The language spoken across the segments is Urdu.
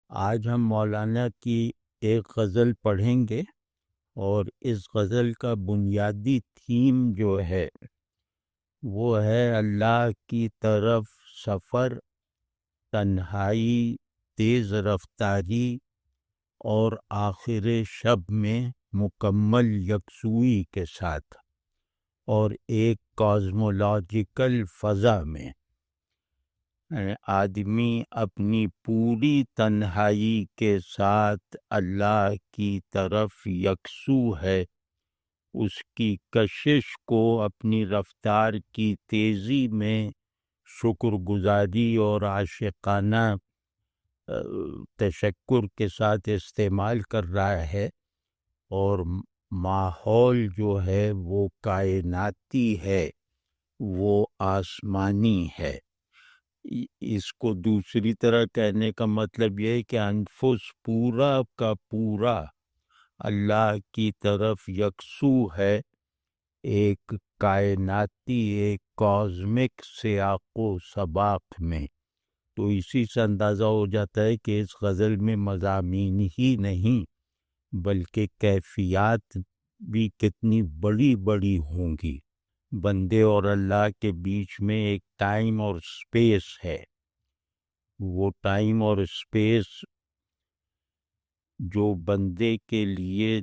آج ہم مولانا کی ایک غزل پڑھیں گے، اور اس غزل کا بنیادی تھیم جو ہے وہ ہے اللہ کی طرف سفر، تنہائی، تیز رفتاری اور آخر شب میں مکمل یکسوئی کے ساتھ، اور ایک کازمولوجیکل فضا میں آدمی اپنی پوری تنہائی کے ساتھ اللہ کی طرف یکسو ہے، اس کی کشش کو اپنی رفتار کی تیزی میں شکر گزاری اور عاشقانہ تشکر کے ساتھ استعمال کر رہا ہے، اور ماحول جو ہے وہ کائناتی ہے، وہ آسمانی ہے۔ اس کو دوسری طرح کہنے کا مطلب یہ ہے کہ انفس پورا کا پورا اللہ کی طرف یکسو ہے، ایک کائناتی، ایک کازمک سیاق و سباق میں۔ تو اسی سے اندازہ ہو جاتا ہے کہ اس غزل میں مضامین ہی نہیں بلکہ کیفیات بھی کتنی بڑی بڑی ہوں گی۔ بندے اور اللہ کے بیچ میں ایک ٹائم اور سپیس ہے، وہ ٹائم اور سپیس جو بندے کے لیے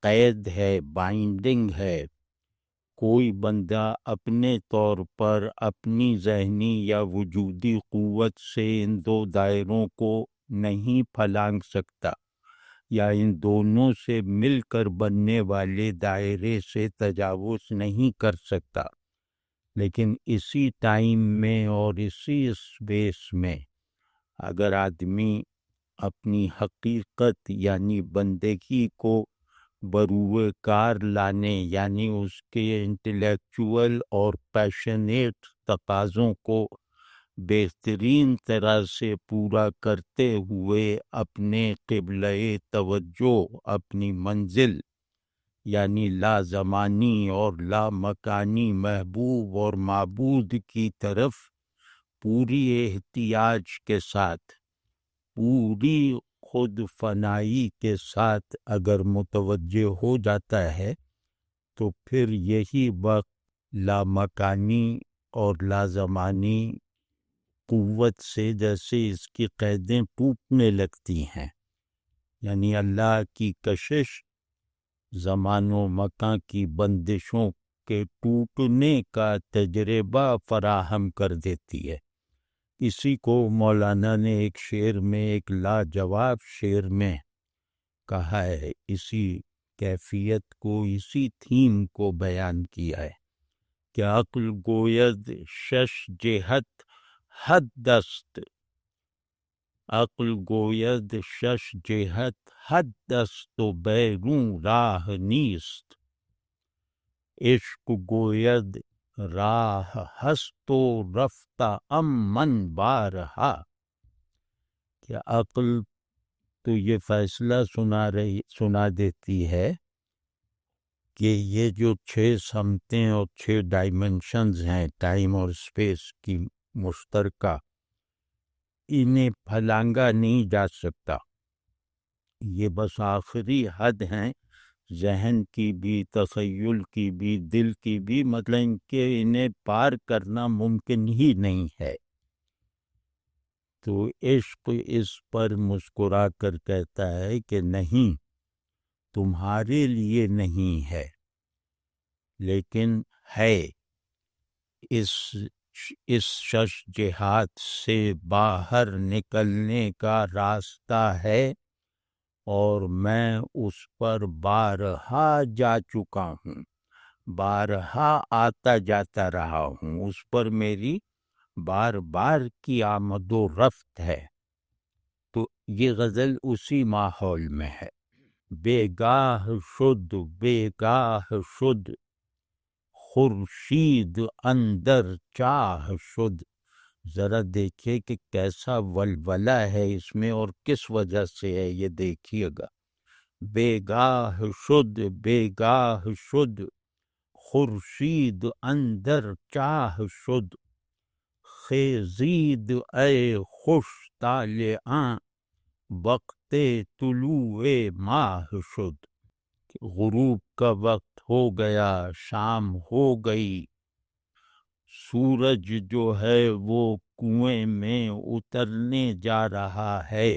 قید ہے، بائنڈنگ ہے۔ کوئی بندہ اپنے طور پر اپنی ذہنی یا وجودی قوت سے ان دو دائروں کو نہیں پھلانگ سکتا، یا ان دونوں سے مل کر بننے والے دائرے سے تجاوز نہیں کر سکتا، لیکن اسی ٹائم میں اور اسی اسپیس میں اگر آدمی اپنی حقیقت یعنی بندگی کو بروئے کار لانے، یعنی اس کے انٹلیکچول اور پیشنیٹ تقاضوں کو بہترین طرح سے پورا کرتے ہوئے اپنے قبلہ توجہ، اپنی منزل یعنی لا زمانی اور لا مکانی محبوب اور معبود کی طرف پوری احتیاج کے ساتھ، پوری خود فنائی کے ساتھ اگر متوجہ ہو جاتا ہے، تو پھر یہی وقت لامکانی اور لازمانی قوت سے جیسے اس کی قیدیں ٹوٹنے لگتی ہیں، یعنی اللہ کی کشش زمان و مکان کی بندشوں کے ٹوٹنے کا تجربہ فراہم کر دیتی ہے۔ اسی کو مولانا نے ایک شعر میں، ایک لاجواب شعر میں کہا ہے، اسی کیفیت کو، اسی تھیم کو بیان کیا ہے کہ عقل گوید شش جہت حد است، عقل گوید شش جہت حد است و بیرون راہ نیست، عشق گوید راہ ہست و رفتہ ام من بارہا، کہ عقل تو یہ فیصلہ سنا دیتی ہے کہ یہ جو 6 سمتیں اور 6 ڈائمنشنز ہیں ٹائم اور اسپیس کی مشترکہ، انہیں پھلانگا نہیں جا سکتا، یہ بس آخری حد ہیں ذہن کی بھی، تخیل کی بھی، دل کی بھی، مطلب ان کے انہیں پار کرنا ممکن ہی نہیں ہے۔ تو عشق اس پر مسکرا کر کہتا ہے کہ نہیں، تمہارے لیے نہیں ہے، لیکن ہے، اس شش جہات سے باہر نکلنے کا راستہ ہے، اور میں اس پر بارہا جا چکا ہوں، بارہا آتا جاتا رہا ہوں، اس پر میری بار بار کی آمد و رفت ہے۔ تو یہ غزل اسی ماحول میں ہے۔ بے گاہ شد خورشید اندر چاہ شد، ذرا دیکھیے کہ کیسا ولولہ ہے اس میں اور کس وجہ سے ہے، یہ دیکھیے گا۔ بے گاہ شد خورشید اندر چاہ شد، خیزید اے خوش طالعاں وقت طلوع ماہ شد، غروب کا وقت ہو گیا، شام ہو گئی، سورج جو ہے وہ کنویں میں اترنے جا رہا ہے،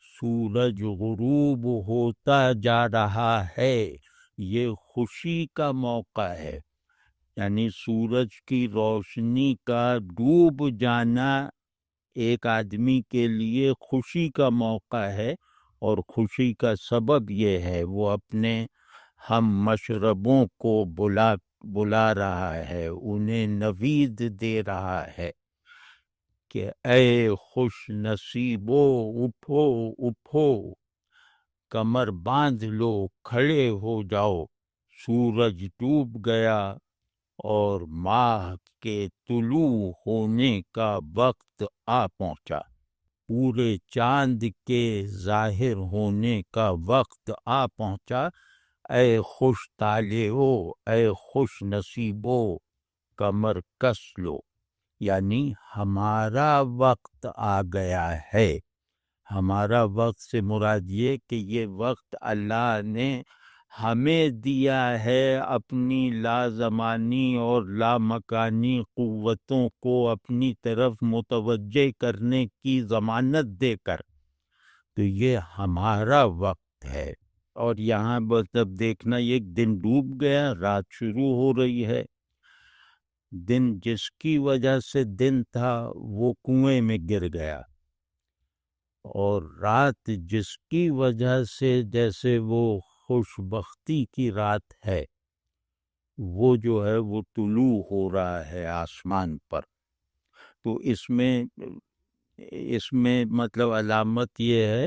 سورج غروب ہوتا جا رہا ہے، یہ خوشی کا موقع ہے، یعنی سورج کی روشنی کا ڈوب جانا ایک آدمی کے لیے خوشی کا موقع ہے، اور خوشی کا سبب یہ ہے وہ اپنے ہم مشربوں کو بلا رہا ہے، انہیں نوید دے رہا ہے کہ اے خوش نصیبو اٹھو اٹھو، کمر باندھ لو، کھڑے ہو جاؤ، سورج ڈوب گیا اور ماہ کے طلوع ہونے کا وقت آ پہنچا، پورے چاند کے ظاہر ہونے کا وقت آ پہنچا، اے خوش طالعو، اے خوش نصیبو، کمر کس لو، یعنی ہمارا وقت آ گیا ہے۔ ہمارا وقت سے مراد یہ کہ یہ وقت اللہ نے ہمیں دیا ہے اپنی لازمانی اور لامکانی قوتوں کو اپنی طرف متوجہ کرنے کی ضمانت دے کر، تو یہ ہمارا وقت ہے۔ اور یہاں بس اب دیکھنا، ایک دن ڈوب گیا، رات شروع ہو رہی ہے، دن جس کی وجہ سے دن تھا وہ کنویں میں گر گیا، اور رات جس کی وجہ سے جیسے وہ خوش بختی کی رات ہے، وہ جو ہے وہ طلوع ہو رہا ہے آسمان پر۔ تو اس میں مطلب علامت یہ ہے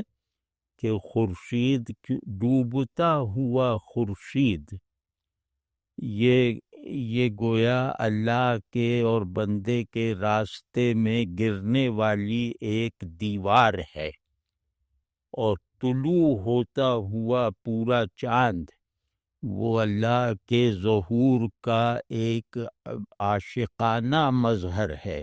کہ خورشید ڈوبتا ہوا خورشید، یہ گویا اللہ کے اور بندے کے راستے میں گرنے والی ایک دیوار ہے، اور طلوع ہوتا ہوا پورا چاند وہ اللہ کے ظہور کا ایک عاشقانہ مظہر ہے،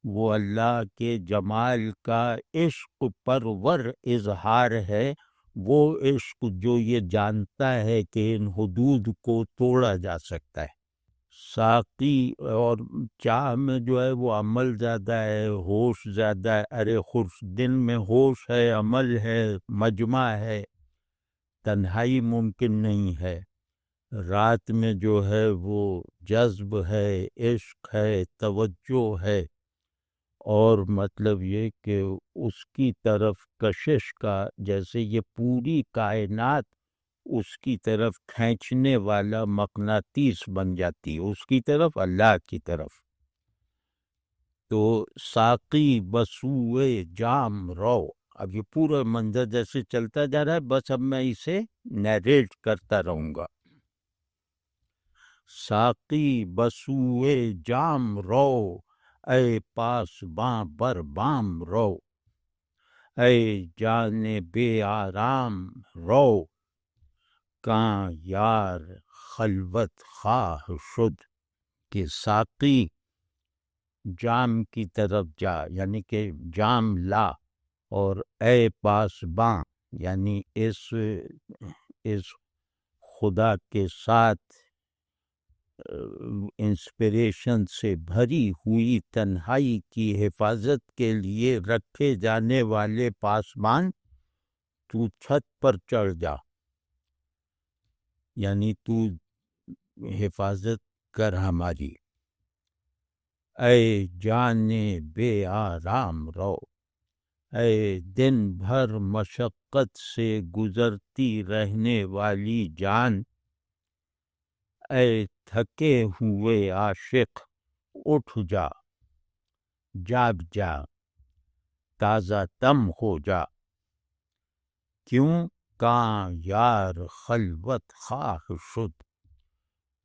وہ اللہ کے جمال کا عشق پرور اظہار ہے، وہ عشق جو یہ جانتا ہے کہ ان حدود کو توڑا جا سکتا ہے۔ ساقی اور چاہ میں جو ہے وہ عمل زیادہ ہے، ہوش زیادہ ہے، ارے دن میں ہوش ہے، عمل ہے، مجمع ہے، تنہائی ممکن نہیں ہے، رات میں جو ہے وہ جذب ہے، عشق ہے، توجہ ہے، اور مطلب یہ کہ اس کی طرف کشش کا، جیسے یہ پوری کائنات اس کی طرف کھینچنے والا مقناطیس بن جاتی ہے، اس کی طرف، اللہ کی طرف۔ تو ساقی بسوئے جام رو، اب یہ پورا منظر جیسے چلتا جا رہا ہے، بس اب میں اسے نیریٹ کرتا رہوں گا۔ ساقی بسوئے جام رو، اے پاس باں بر بام رو، اے جان بے آرام رو، کاں یار خلوت خواہ شد، کہ ساقی جام کی طرف جا، یعنی کہ جام لا، اور اے پاسباں، یعنی اس خدا کے ساتھ انسپریشن سے بھری ہوئی تنہائی کی حفاظت کے لیے رکھے جانے والے پاسبان، تو چھت پر چڑھ جا، یعنی تو حفاظت کر ہماری، اے جان بے آرام رو، اے دن بھر مشقت سے گزرتی رہنے والی جان، اے تھکے ہوئے عاشق اٹھ جا، جاگ جا، تازہ دم ہو جا، کیوں؟ کاں یار خلوت خواہ شد،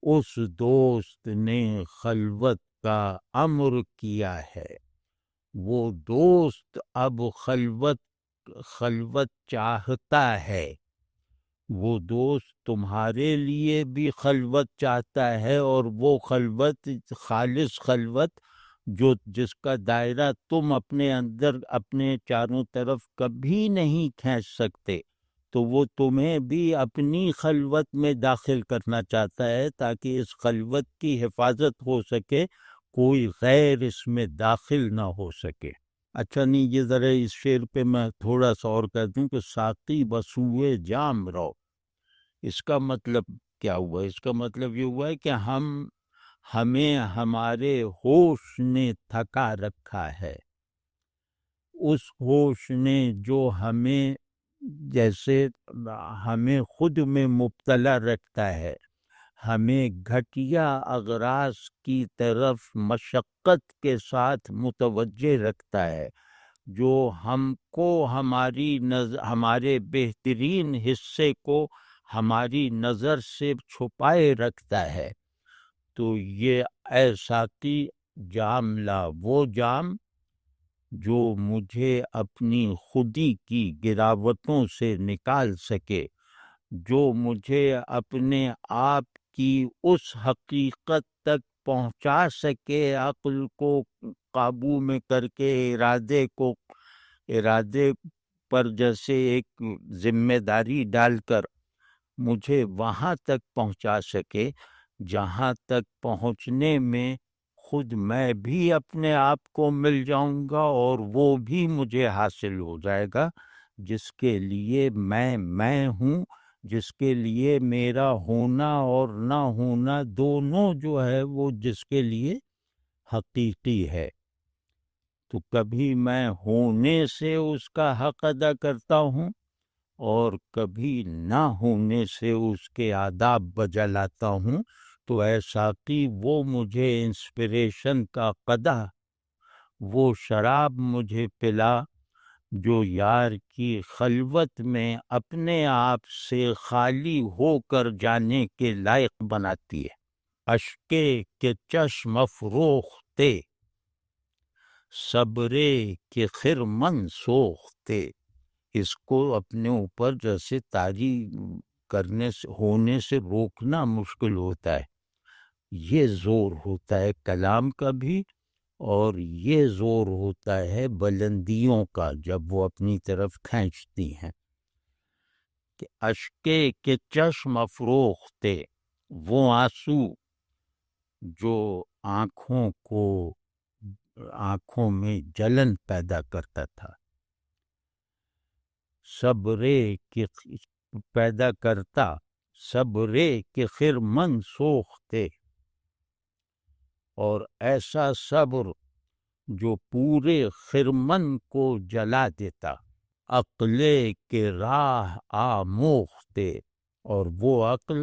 اس دوست نے خلوت کا امر کیا ہے، وہ دوست اب خلوت چاہتا ہے، وہ دوست تمہارے لیے بھی خلوت چاہتا ہے، اور وہ خلوت خالص خلوت جس کا دائرہ تم اپنے اندر اپنے چاروں طرف کبھی نہیں کھینچ سکتے، تو وہ تمہیں بھی اپنی خلوت میں داخل کرنا چاہتا ہے تاکہ اس خلوت کی حفاظت ہو سکے، کوئی غیر اس میں داخل نہ ہو سکے۔ اچھا نہیں، یہ ذرا اس شعر پہ میں تھوڑا سا اور کہہ دوں کہ ساقی بسوئے جام رو، اس کا مطلب کیا ہوا؟ اس کا مطلب یہ ہوا ہے کہ ہمیں ہمارے ہوش نے تھکا رکھا ہے، اس ہوش نے جو ہمیں جیسے ہمیں خود میں مبتلا رکھتا ہے، ہمیں گھٹیا اغراض کی طرف مشقت کے ساتھ متوجہ رکھتا ہے، جو ہم کو ہمارے بہترین حصے کو ہماری نظر سے چھپائے رکھتا ہے۔ تو یہ اے ساقی جام لا، وہ جام جو مجھے اپنی خودی کی گراوٹوں سے نکال سکے، جو مجھے اپنے آپ کی اس حقیقت تک پہنچا سکے، عقل کو قابو میں کر کے ارادے پر جیسے ایک ذمہ داری ڈال کر مجھے وہاں تک پہنچا سکے جہاں تک پہنچنے میں خود میں بھی اپنے آپ کو مل جاؤں گا اور وہ بھی مجھے حاصل ہو جائے گا، جس کے لیے میں ہوں، جس کے لیے میرا ہونا اور نہ ہونا دونوں جو ہے وہ جس کے لیے حقیقی ہے۔ تو کبھی میں ہونے سے اس کا حق ادا کرتا ہوں اور کبھی نہ ہونے سے اس کے آداب بجا لاتا ہوں۔ تو اے ساقی وہ مجھے انسپریشن کا قدح، وہ شراب مجھے پلا جو یار کی خلوت میں اپنے آپ سے خالی ہو کر جانے کے لائق بناتی ہے۔ اشکے کے چشم افروختے، صبرے کے خرمن سوختے، اس کو اپنے اوپر جیسے طاری کرنے سے ہونے سے روکنا مشکل ہوتا ہے، یہ زور ہوتا ہے کلام کا بھی، اور یہ زور ہوتا ہے بلندیوں کا جب وہ اپنی طرف کھینچتی ہیں۔ کہ اشکے کے چشم افروختے، وہ آنسو جو آنکھوں میں جلن پیدا کرتا تھا، صبرے کے خرمن سوختے، اور ایسا صبر جو پورے خرمن کو جلا دیتا، عقلے کے راہ آموختے، اور وہ عقل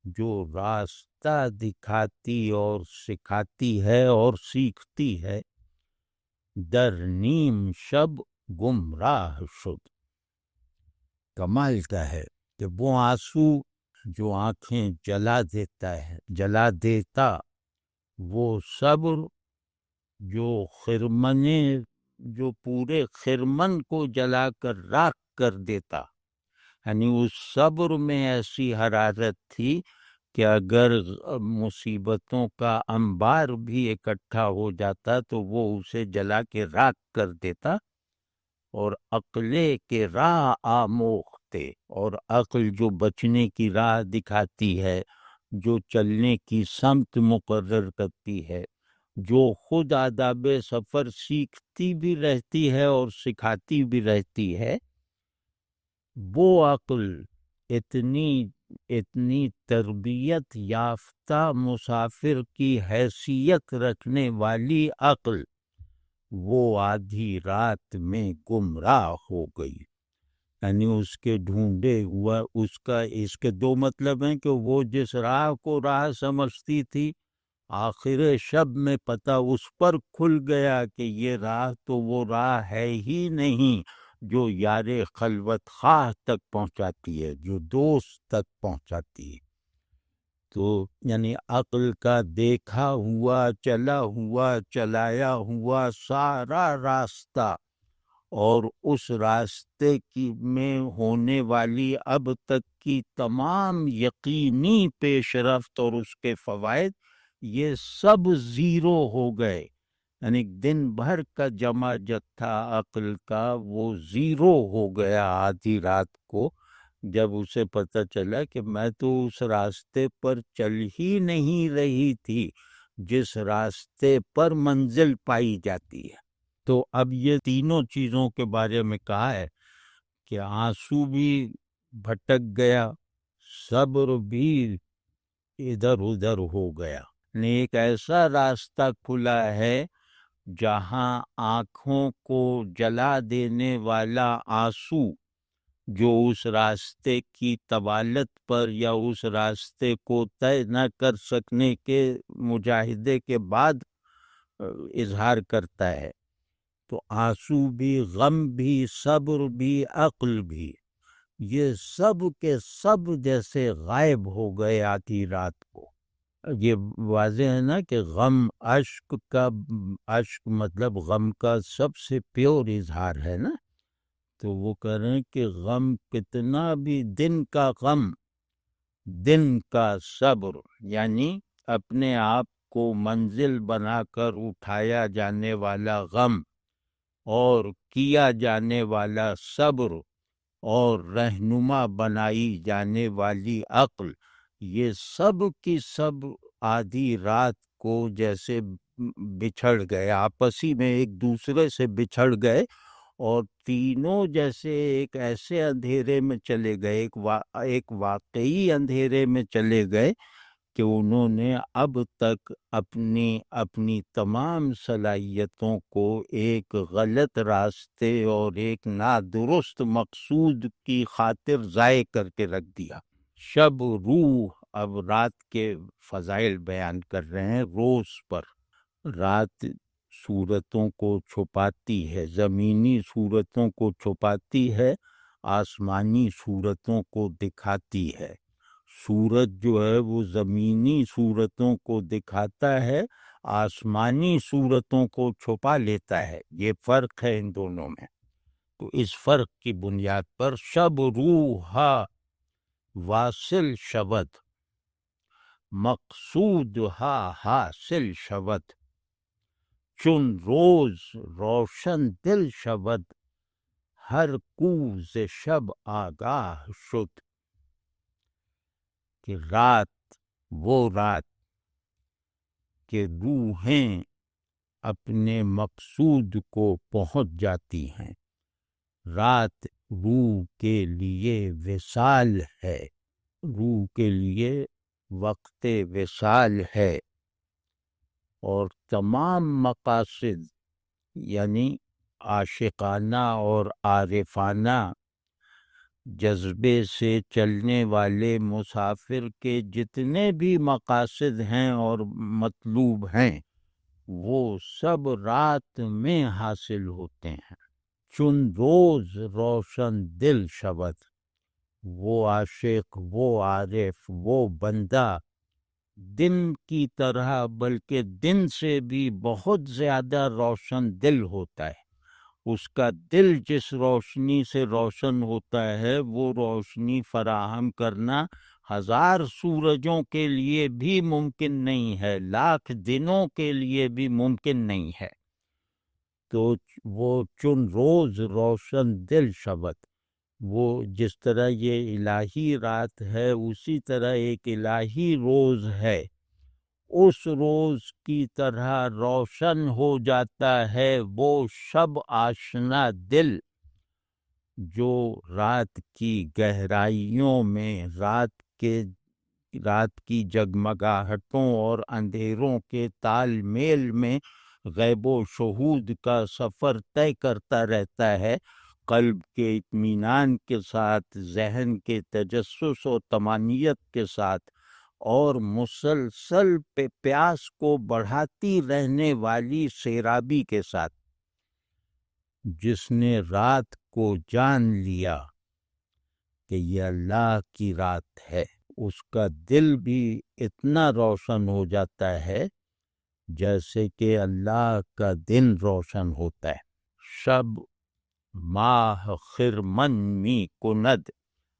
جو راستہ دکھاتی اور سکھاتی ہے اور سیکھتی ہے، در نیم شب گمراہ شد۔ کمال کا ہے کہ وہ آنسو جو آنکھیں جلا دیتا، وہ صبر جو پورے خرمن کو جلا کر راکھ کر دیتا، یعنی اس صبر میں ایسی حرارت تھی کہ اگر مصیبتوں کا انبار بھی اکٹھا ہو جاتا تو وہ اسے جلا کے راکھ کر دیتا۔ اور عقلے کے راہ آموختے، اور عقل جو بچنے کی راہ دکھاتی ہے، جو چلنے کی سمت مقرر کرتی ہے، جو خود آداب سفر سیکھتی بھی رہتی ہے اور سکھاتی بھی رہتی ہے، وہ عقل اتنی تربیت یافتہ مسافر کی حیثیت رکھنے والی عقل، وہ آدھی رات میں گمراہ ہو گئی۔ یعنی اس کے ڈھونڈے ہوا اس کے دو مطلب ہیں کہ وہ جس راہ کو راہ سمجھتی تھی، آخر شب میں پتہ اس پر کھل گیا کہ یہ راہ تو وہ راہ ہے ہی نہیں جو یار خلوت خواہ تک پہنچاتی ہے، جو دوست تک پہنچاتی ہے۔ تو یعنی عقل کا دیکھا ہوا، چلا ہوا، چلایا ہوا سارا راستہ، اور اس راستے میں ہونے والی اب تک کی تمام یقینی پیش رفت اور اس کے فوائد، یہ سب زیرو ہو گئے یعنی دن بھر کا جمع جتھا عقل کا وہ زیرو ہو گیا آدھی رات کو، جب اسے پتہ چلا کہ میں تو اس راستے پر چل ہی نہیں رہی تھی جس راستے پر منزل پائی جاتی ہے۔ تو اب یہ تینوں چیزوں کے بارے میں کہا ہے کہ آنسو بھی بھٹک گیا، صبر بھی ادھر ادھر ہو گیا، یعنی ایک ایسا راستہ کھلا ہے جہاں آنکھوں کو جلا دینے والا آنسو جو اس راستے کی طوالت پر یا اس راستے کو طے نہ کر سکنے کے مجاہدے کے بعد اظہار کرتا ہے، تو آنسو بھی، غم بھی، صبر بھی، عقل بھی، یہ سب کے سب جیسے غائب ہو گئے آدھی رات کو۔ یہ واضح ہے نا کہ غم اشک مطلب غم کا سب سے پیور اظہار ہے نا، تو وہ کہہ رہے ہیں کہ غم کتنا بھی، دن کا غم، دن کا صبر، یعنی اپنے آپ کو منزل بنا کر اٹھایا جانے والا غم اور کیا جانے والا صبر اور رہنما بنائی جانے والی عقل، یہ سب کی سب آدھی رات کو جیسے بچھڑ گئے، آپسی میں ایک دوسرے سے بچھڑ گئے، اور تینوں جیسے ایک ایسے اندھیرے میں چلے گئے، ایک واقعی اندھیرے میں چلے گئے کہ انہوں نے اب تک اپنی تمام صلاحیتوں کو ایک غلط راستے اور ایک نادرست مقصود کی خاطر ضائع کر کے رکھ دیا۔ شب روح، اب رات کے فضائل بیان کر رہے ہیں روز پر۔ رات صورتوں کو چھپاتی ہے، زمینی صورتوں کو چھپاتی ہے، آسمانی صورتوں کو دکھاتی ہے۔ سورج جو ہے وہ زمینی صورتوں کو دکھاتا ہے، آسمانی صورتوں کو چھپا لیتا ہے، یہ فرق ہے ان دونوں میں۔ تو اس فرق کی بنیاد پر شب روحا واصل شود، مقصود ہا حاصل شود، چون روز روشن دل شود، ہر کو ز شب آگاہ شد۔ کہ رات کہ روحیں اپنے مقصود کو پہنچ جاتی ہیں، رات روح کے لیے وصال ہے، روح کے لیے وقت وصال ہے، اور تمام مقاصد یعنی عاشقانہ اور عارفانہ جذبے سے چلنے والے مسافر کے جتنے بھی مقاصد ہیں اور مطلوب ہیں وہ سب رات میں حاصل ہوتے ہیں۔ چون روز روشن دل شود، وہ عاشق، وہ عارف، وہ بندہ دن کی طرح بلکہ دن سے بھی بہت زیادہ روشن دل ہوتا ہے۔ اس کا دل جس روشنی سے روشن ہوتا ہے وہ روشنی فراہم کرنا 1000 سورجوں کے لیے بھی ممکن نہیں ہے، 1,00,000 دنوں کے لیے بھی ممکن نہیں ہے۔ تو وہ چون روز روشن دل شود، وہ جس طرح یہ الہی رات ہے اسی طرح ایک الہی روز ہے، اس روز کی طرح روشن ہو جاتا ہے وہ شب آشنا دل جو رات کی گہرائیوں میں، رات کی جگمگاہٹوں اور اندھیروں کے تال میل میں غیب و شہود کا سفر طے کرتا رہتا ہے، قلب کے اطمینان کے ساتھ، ذہن کے تجسس و طمانیت کے ساتھ، اور مسلسل پیاس کو بڑھاتی رہنے والی سیرابی کے ساتھ۔ جس نے رات کو جان لیا کہ یہ اللہ کی رات ہے، اس کا دل بھی اتنا روشن ہو جاتا ہے جیسے کہ اللہ کا دن روشن ہوتا ہے۔ شب ماہ خرمن می کند،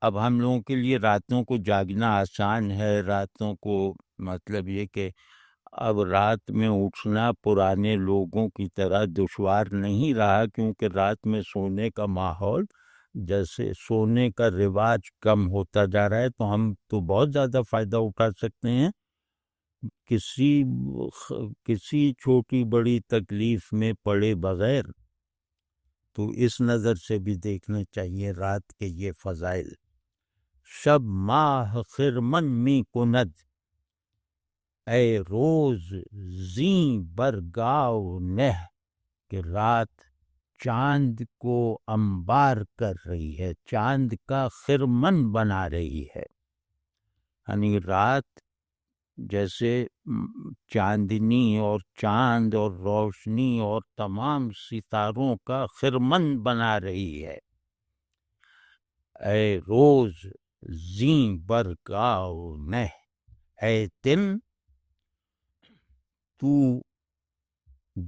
اب ہم لوگوں کے لیے راتوں کو جاگنا آسان ہے، راتوں کو مطلب یہ کہ اب رات میں اٹھنا پرانے لوگوں کی طرح دشوار نہیں رہا، کیونکہ رات میں سونے کا ماحول، جیسے سونے کا رواج کم ہوتا جا رہا ہے، تو ہم تو بہت زیادہ فائدہ اٹھا سکتے ہیں کسی چھوٹی بڑی تکلیف میں پڑے بغیر۔ تو اس نظر سے بھی دیکھنا چاہیے رات کے یہ فضائل۔ شب ماہ خرمن می کند، اے روز زیں برگاؤ نہ، کہ رات چاند کو انبار کر رہی ہے، چاند کا خرمن بنا رہی ہے، یعنی رات جیسے چاندنی اور چاند اور روشنی اور تمام ستاروں کا خرمن بنا رہی ہے۔ اے روز زیں برگاؤ نہ، اے دن تو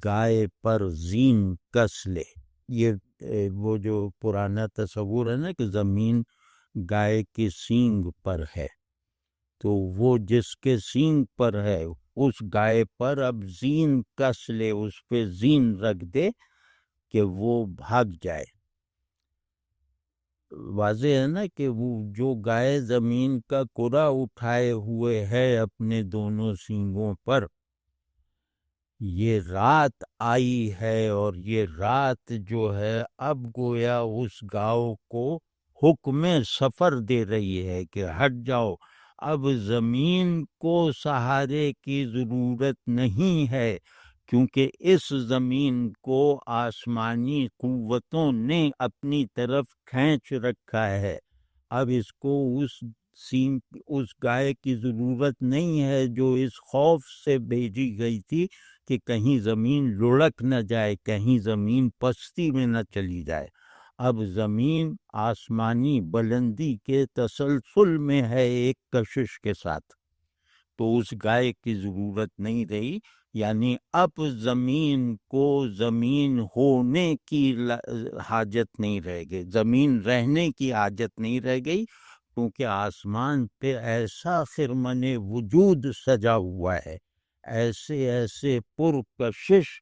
گائے پر زین کس لے۔ یہ وہ جو پرانا تصور ہے نا کہ زمین گائے کے سینگ پر ہے، تو وہ جس کے سینگ پر ہے اس گائے پر اب زین کس لے، اس پہ زین رکھ دے کہ وہ بھاگ جائے۔ واضح ہے نا کہ وہ جو گائے زمین کا کرہ اٹھائے ہوئے ہے اپنے دونوں سینگوں پر، یہ رات آئی ہے، اور یہ رات جو ہے اب گویا اس گاؤں کو حکم سفر دے رہی ہے کہ ہٹ جاؤ، اب زمین کو سہارے کی ضرورت نہیں ہے، کیونکہ اس زمین کو آسمانی قوتوں نے اپنی طرف کھینچ رکھا ہے۔ اب اس کو اس گائے کی ضرورت نہیں ہے جو اس خوف سے بھیجی گئی تھی کہ کہیں زمین لڑک نہ جائے، کہیں زمین پستی میں نہ چلی جائے۔ اب زمین آسمانی بلندی کے تسلسل میں ہے ایک کشش کے ساتھ، تو اس گائے کی ضرورت نہیں رہی، یعنی اب زمین کو زمین ہونے کی حاجت نہیں رہ گئی، زمین رہنے کی حاجت نہیں رہ گئی، کیونکہ آسمان پہ ایسا خرمن وجود سجا ہوا ہے، ایسے ایسے پرکشش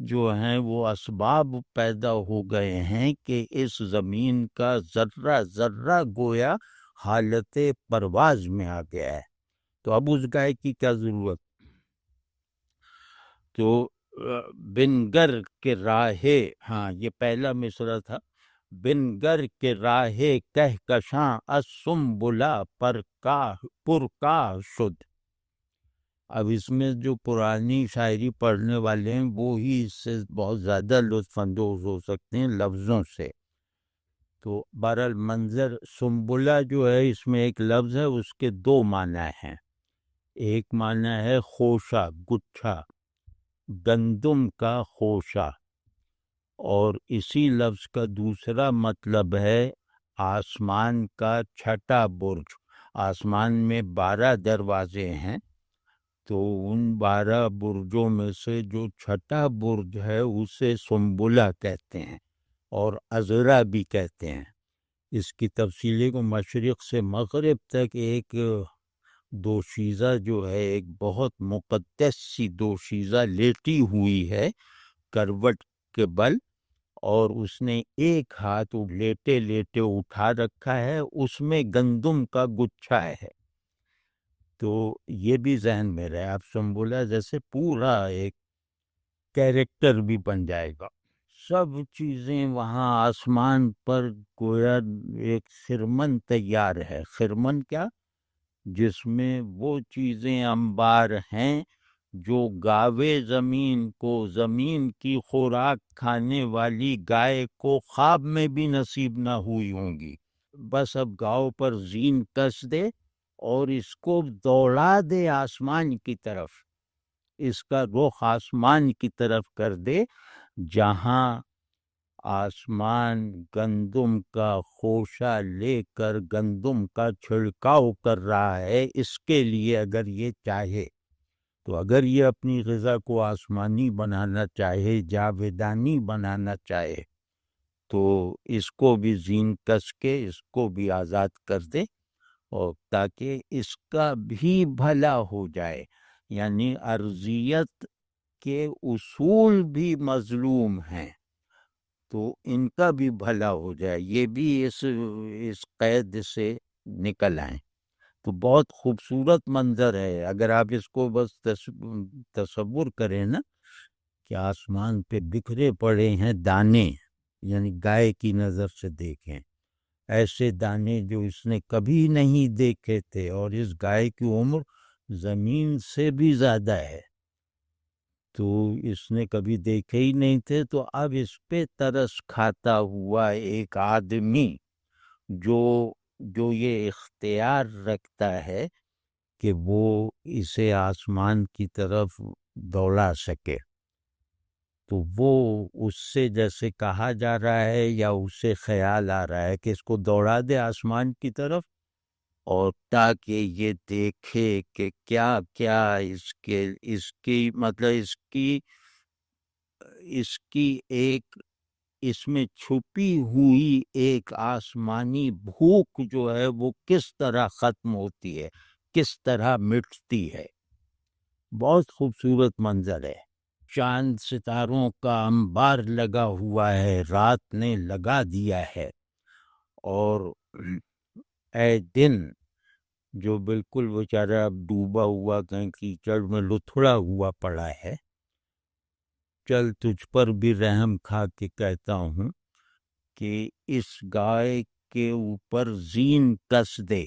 جو ہیں وہ اسباب پیدا ہو گئے ہیں کہ اس زمین کا ذرہ ذرہ گویا حالت پرواز میں آ گیا ہے۔ تو اب اس گائے کی کیا ضرورت؟ تو بنگر کے راہے، ہاں یہ پہلا مصرع تھا، بنگر کے راہے کہکشاں از سنبلا پرکاہ شد۔ اب اس میں جو پرانی شاعری پڑھنے والے ہیں وہی اس سے بہت زیادہ لطف اندوز ہو سکتے ہیں لفظوں سے۔ تو بہرحال منظر سنبلہ جو ہے اس میں ایک لفظ ہے، اس کے دو معنی ہیں۔ ایک معنی ہے خوشہ، گچھا، گندم کا خوشہ، اور اسی لفظ کا دوسرا مطلب ہے آسمان کا چھٹا برج۔ آسمان میں 12 دروازے ہیں، تو ان 12 برجوں میں سے جو چھٹا برج ہے اسے سنبلہ کہتے ہیں، اور عذرا بھی کہتے ہیں۔ اس کی تفصیلی کو مشرق سے مغرب تک ایک دوشیزہ جو ہے، ایک بہت مقدس سی دوشیزہ لیٹی ہوئی ہے کروٹ کے بل، اور اس نے ایک ہاتھ لیٹے لیٹے اٹھا رکھا ہے، اس میں گندم کا گچھا ہے۔ تو یہ بھی ذہن میں رہے، آپ سنبولا جیسے پورا ایک کیریکٹر بھی بن جائے گا۔ سب چیزیں وہاں آسمان پر گویا ایک خرمن تیار ہے۔ خرمن کیا؟ جس میں وہ چیزیں انبار ہیں جو گاوے زمین کو، زمین کی خوراک کھانے والی گائے کو خواب میں بھی نصیب نہ ہوئی ہوں گی۔ بس اب گاؤں پر زین کس دے اور اس کو دوڑا دے آسمان کی طرف، اس کا رخ آسمان کی طرف کر دے، جہاں آسمان گندم کا خوشہ لے کر گندم کا چھڑکاؤ کر رہا ہے۔ اس کے لیے اگر یہ چاہے تو، اگر یہ اپنی غذا کو آسمانی بنانا چاہے، جاویدانی بنانا چاہے، تو اس کو بھی زین کس کے اس کو بھی آزاد کر دے، اور تاکہ اس کا بھی بھلا ہو جائے۔ یعنی ارضیت کے اصول بھی مظلوم ہیں، تو ان کا بھی بھلا ہو جائے، یہ بھی اس قید سے نکل آئیں۔ تو بہت خوبصورت منظر ہے، اگر آپ اس کو بس تصور کریں نا کہ آسمان پہ بکھرے پڑے ہیں دانے، یعنی گائے کی نظر سے دیکھیں ایسے دانے جو اس نے کبھی نہیں دیکھے تھے، اور اس گائے کی عمر زمین سے بھی زیادہ ہے، تو اس نے کبھی دیکھے ہی نہیں تھے، تو اب اس پہ ترس کھاتا ہوا ایک آدمی جو یہ اختیار رکھتا ہے کہ وہ اسے آسمان کی طرف دوڑا سکے، تو وہ اس سے جیسے کہا جا رہا ہے یا اسے خیال آ رہا ہے کہ اس کو دوڑا دے آسمان کی طرف، اور تاکہ یہ دیکھے کہ کیا کیا اس کی مطلب اس کی ایک اس میں چھپی ہوئی ایک آسمانی بھوک جو ہے وہ کس طرح ختم ہوتی ہے، کس طرح مٹتی ہے۔ بہت خوبصورت منظر ہے، چاند ستاروں کا انبار لگا ہوا ہے، رات نے لگا دیا ہے، اور اے دن جو بالکل بیچارہ ڈوبا ہوا کہیں کیچڑ میں لتھڑا ہوا پڑا ہے، چل تجھ پر بھی رحم کھا کے کہتا ہوں کہ اس گائے کے اوپر زین کس دے،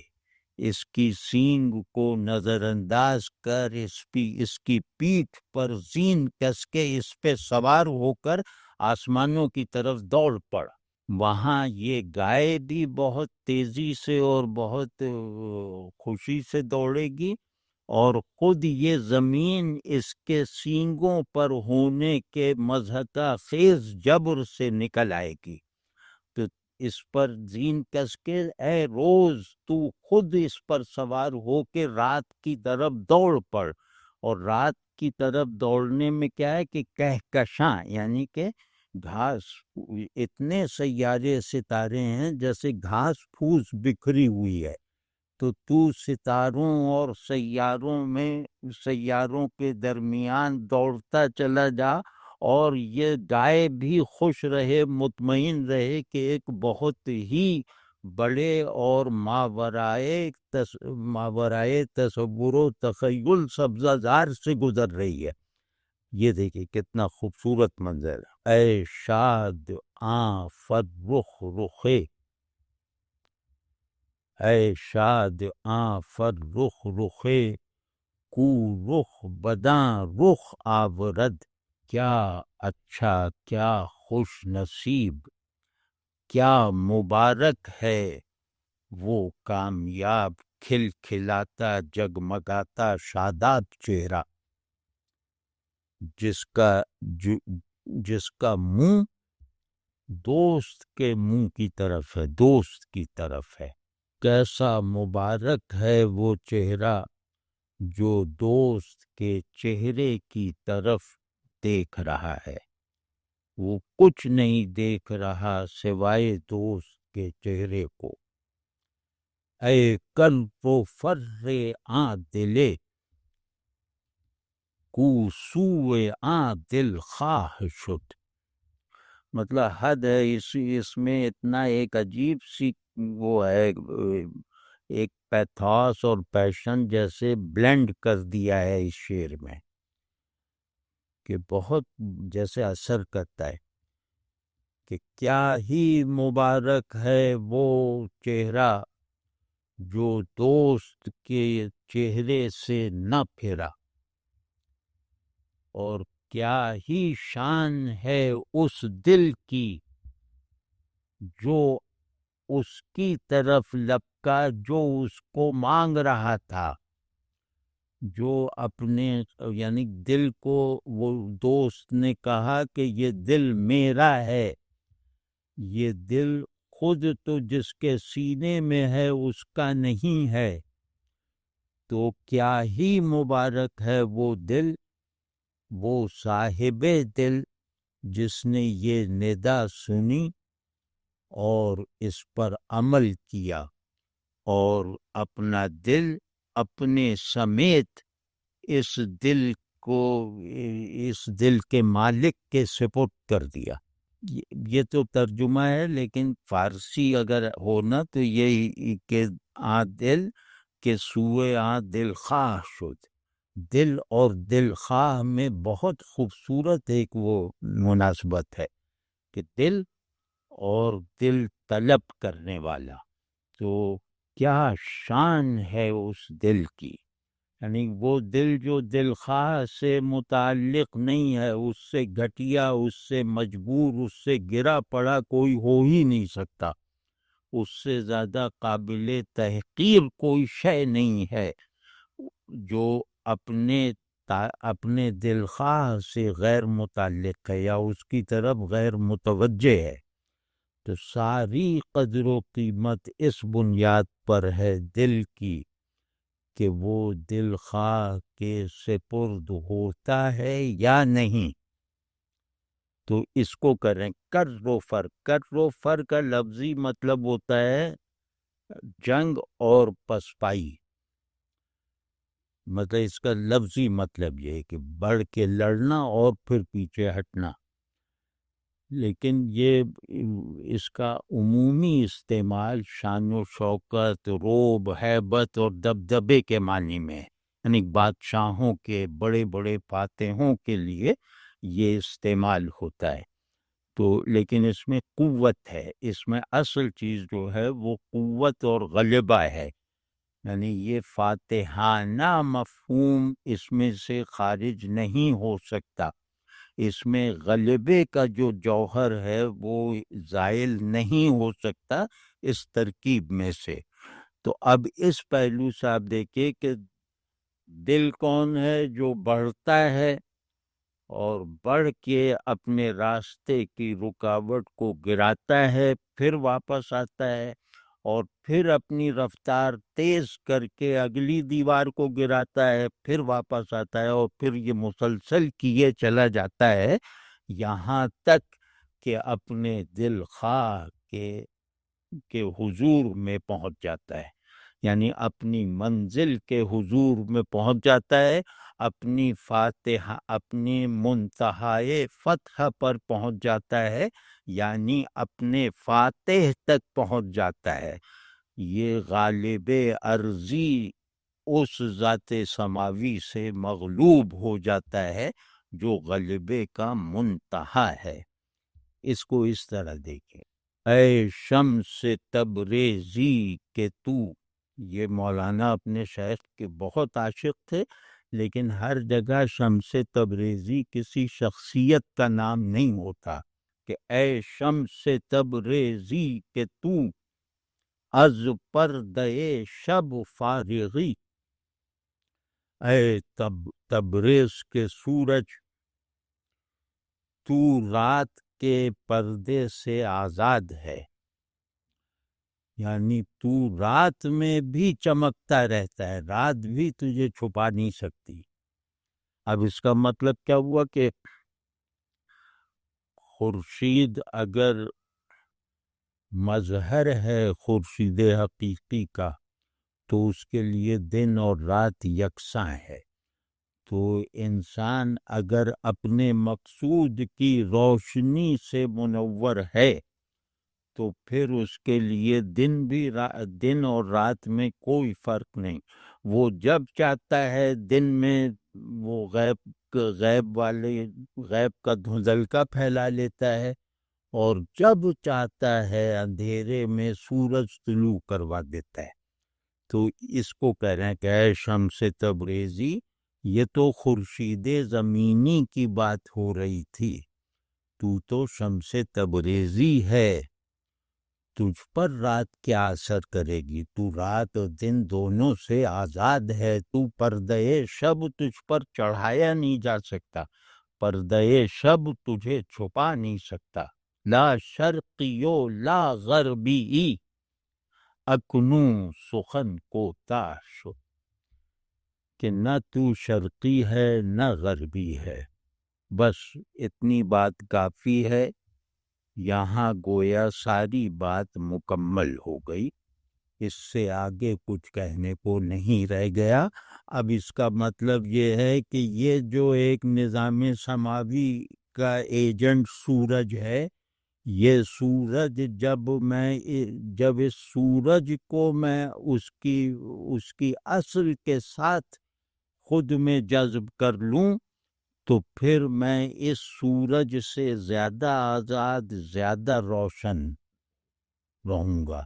اس کی سینگ کو نظر انداز کر، اس کی پیٹھ پر زین کس کے اس پہ سوار ہو کر آسمانوں کی طرف دوڑ پڑ۔ وہاں یہ گائے بھی بہت تیزی سے اور بہت خوشی سے دوڑے گی، اور خود یہ زمین اس کے سینگوں پر ہونے کے مضحکہ خیز جبر سے نکل آئے گی، تو اس پر زین کس کے اے روز تو خود اس پر سوار ہو کے رات کی طرف دوڑ پڑ۔ اور رات کی طرف دوڑنے میں کیا ہے کہ کہکشاں، یعنی کہ گھاس، اتنے سیارے ستارے ہیں جیسے گھاس پھوس بکھری ہوئی ہے، تو ستاروں اور سیاروں کے درمیان دوڑتا چلا جا، اور یہ گائے بھی خوش رہے، مطمئن رہے کہ ایک بہت ہی بڑے اور ماورائے تصور و تخیل سبزہ زار سے گزر رہی ہے۔ یہ دیکھیں کتنا خوبصورت منظر ہے۔ اے شاد آں فرخ رخے، اے شاد آں فرخ رخے، کو رخ بداں رخ آورد، کیا اچھا، کیا خوش نصیب، کیا مبارک ہے وہ کامیاب کھل کھلاتا جگمگاتا شاداب چہرہ، جس کا منہ دوست کے منہ کی طرف ہے، دوست کی طرف ہے۔ کیسا مبارک ہے وہ چہرہ جو دوست کے چہرے کی طرف دیکھ رہا ہے، وہ کچھ نہیں دیکھ رہا سوائے دوست کے چہرے کو۔ اے قلب و فر آں دلے، کو سوئے آں دل خواہ شد۔ مطلب حد ہے اس میں، اتنا ایک عجیب سی وہ ہے، ایک پیتھاس اور پیشن جیسے بلینڈ کر دیا ہے اس شعر میں، کہ بہت جیسے اثر کرتا ہے کہ کیا ہی مبارک ہے وہ چہرہ جو دوست کے چہرے سے نہ پھرا، اور کیا ہی شان ہے اس دل کی جو اس کی طرف لپکا، جو اس کو مانگ رہا تھا، جو اپنے یعنی دل کو، وہ دوست نے کہا کہ یہ دل میرا ہے، یہ دل خود تو جس کے سینے میں ہے اس کا نہیں ہے، تو کیا ہی مبارک ہے وہ دل، وہ صاحب دل جس نے یہ ندا سنی اور اس پر عمل کیا، اور اپنا دل اپنے سمیت اس دل کو اس دل کے مالک کے سپرد کر دیا. یہ تو ترجمہ ہے، لیکن فارسی اگر ہونا تو یہی کہ آ دل کے سوئے آ دل خواہ شد. دل اور دل خواہ میں بہت خوبصورت ایک وہ مناسبت ہے کہ دل اور دل طلب کرنے والا. تو کیا شان ہے اس دل کی، یعنی وہ دل جو دل خواہ سے متعلق نہیں ہے، اس سے گھٹیا، اس سے مجبور، اس سے گرا پڑا کوئی ہو ہی نہیں سکتا. اس سے زیادہ قابل تحقیر کوئی شے نہیں ہے جو اپنے دل خواہ سے غیر متعلق ہے یا اس کی طرف غیر متوجہ ہے. تو ساری قدر و قیمت اس بنیاد پر ہے دل کی کہ وہ دل خواہ کے سپرد ہوتا ہے یا نہیں. تو اس کو کریں کر و فر. کر و فر کا لفظی مطلب ہوتا ہے جنگ اور پسپائی. مطلب اس کا لفظی مطلب یہ ہے کہ بڑھ کے لڑنا اور پھر پیچھے ہٹنا. لیکن یہ اس کا عمومی استعمال شان و شوکت، روب، ہیبت اور دبدبے کے معنی میں ہے. یعنی بادشاہوں کے، بڑے بڑے فاتحوں کے لیے یہ استعمال ہوتا ہے. تو لیکن اس میں قوت ہے، اس میں اصل چیز جو ہے وہ قوت اور غلبہ ہے. یعنی یہ فاتحانہ مفہوم اس میں سے خارج نہیں ہو سکتا. اس میں غلبے کا جو جوہر ہے وہ زائل نہیں ہو سکتا اس ترکیب میں سے. تو اب اس پہلو سے آپ دیکھیں کہ دل کون ہے جو بڑھتا ہے اور بڑھ کے اپنے راستے کی رکاوٹ کو گراتا ہے، پھر واپس آتا ہے اور پھر اپنی رفتار تیز کر کے اگلی دیوار کو گراتا ہے، پھر واپس آتا ہے اور پھر یہ مسلسل کیے چلا جاتا ہے یہاں تک کہ اپنے دل خواہ کے حضور میں پہنچ جاتا ہے. یعنی اپنی منزل کے حضور میں پہنچ جاتا ہے، اپنی فاتحہ، اپنی منتہائے فتح پر پہنچ جاتا ہے، یعنی اپنے فاتح تک پہنچ جاتا ہے. یہ غالب ارضی اس ذات سماوی سے مغلوب ہو جاتا ہے جو غلبے کا منتہا ہے. اس کو اس طرح دیکھیں. اے شمس تبریزی کہ تو، یہ مولانا اپنے شیخ کے بہت عاشق تھے، لیکن ہر جگہ شمس تبریزی کسی شخصیت کا نام نہیں ہوتا. کہ اے شمس تبریزی کہ تو از پردے شب فارغی. اے تبریز کے سورج، تو رات کے پردے سے آزاد ہے. یعنی تو رات میں بھی چمکتا رہتا ہے، رات بھی تجھے چھپا نہیں سکتی. اب اس کا مطلب کیا ہوا کہ خورشید اگر مظہر ہے خورشید حقیقی کا تو اس کے لیے دن اور رات یکساں ہے. تو انسان اگر اپنے مقصود کی روشنی سے منور ہے تو پھر اس کے لیے دن اور رات میں کوئی فرق نہیں. وہ جب چاہتا ہے دن میں وہ غیب کا دھندلکا پھیلا لیتا ہے، اور جب چاہتا ہے اندھیرے میں سورج طلوع کروا دیتا ہے. تو اس کو کہہ رہے ہیں کہ اے شمس تبریزی، یہ تو خورشید زمینی کی بات ہو رہی تھی، تو شمس تبریزی ہے. تجھ پر رات کیا اثر کرے گی؟ تو رات اور دن دونوں سے آزاد ہے. تو پردے شب تجھ پر چڑھایا نہیں جا سکتا، پردے شب تجھے چھپا نہیں سکتا. لا شرقی و لا غربی اکنوں سخن کو تاش. کہ نہ تو شرقی ہے نہ غربی ہے، بس اتنی بات کافی ہے. یہاں گویا ساری بات مکمل ہو گئی. اس سے آگے کچھ کہنے کو نہیں رہ گیا۔ اب اس کا مطلب یہ ہے کہ یہ جو ایک نظام سماوی کا ایجنٹ سورج ہے، یہ سورج جب اس سورج کو میں اس کی اصل کے ساتھ خود میں جذب کر لوں تو پھر میں اس سورج سے زیادہ آزاد، زیادہ روشن رہوں گا،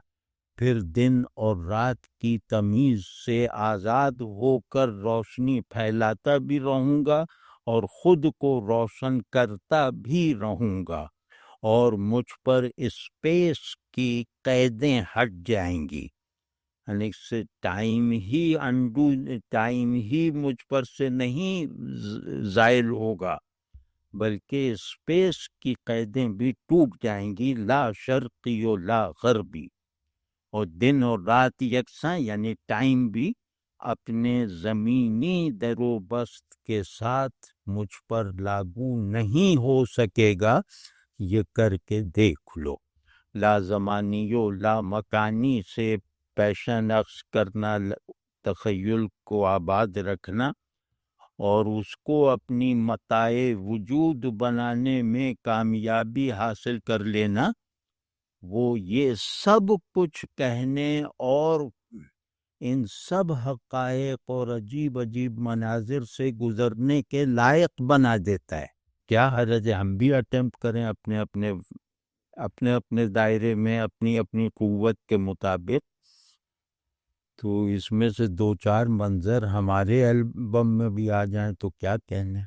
پھر دن اور رات کی تمیز سے آزاد ہو کر روشنی پھیلاتا بھی رہوں گا اور خود کو روشن کرتا بھی رہوں گا، اور مجھ پر اسپیس کی قیدیں ہٹ جائیں گی، یعنی سے ٹائم ہی مجھ پر سے نہیں زائل ہوگا، بلکہ اسپیس کی قیدیں بھی ٹوٹ جائیں گی، لا شرقی و لا غربی، اور دن اور رات یکساں، یعنی ٹائم بھی اپنے زمینی در و بست کے ساتھ مجھ پر لاگو نہیں ہو سکے گا۔ یہ کر کے دیکھ لو، لا زمانی و لا مکانی سے پیشہ نقش کرنا، تخیل کو آباد رکھنا اور اس کو اپنی متاع وجود بنانے میں کامیابی حاصل کر لینا، وہ یہ سب کچھ کہنے اور ان سب حقائق اور عجیب عجیب مناظر سے گزرنے کے لائق بنا دیتا ہے۔ کیا حرج ہے ہم بھی اٹیمپٹ کریں اپنے اپنے دائرے میں، اپنی اپنی قوت کے مطابق؟ تو اس میں سے 2-4 منظر ہمارے البم میں بھی آ جائیں تو کیا کہنے۔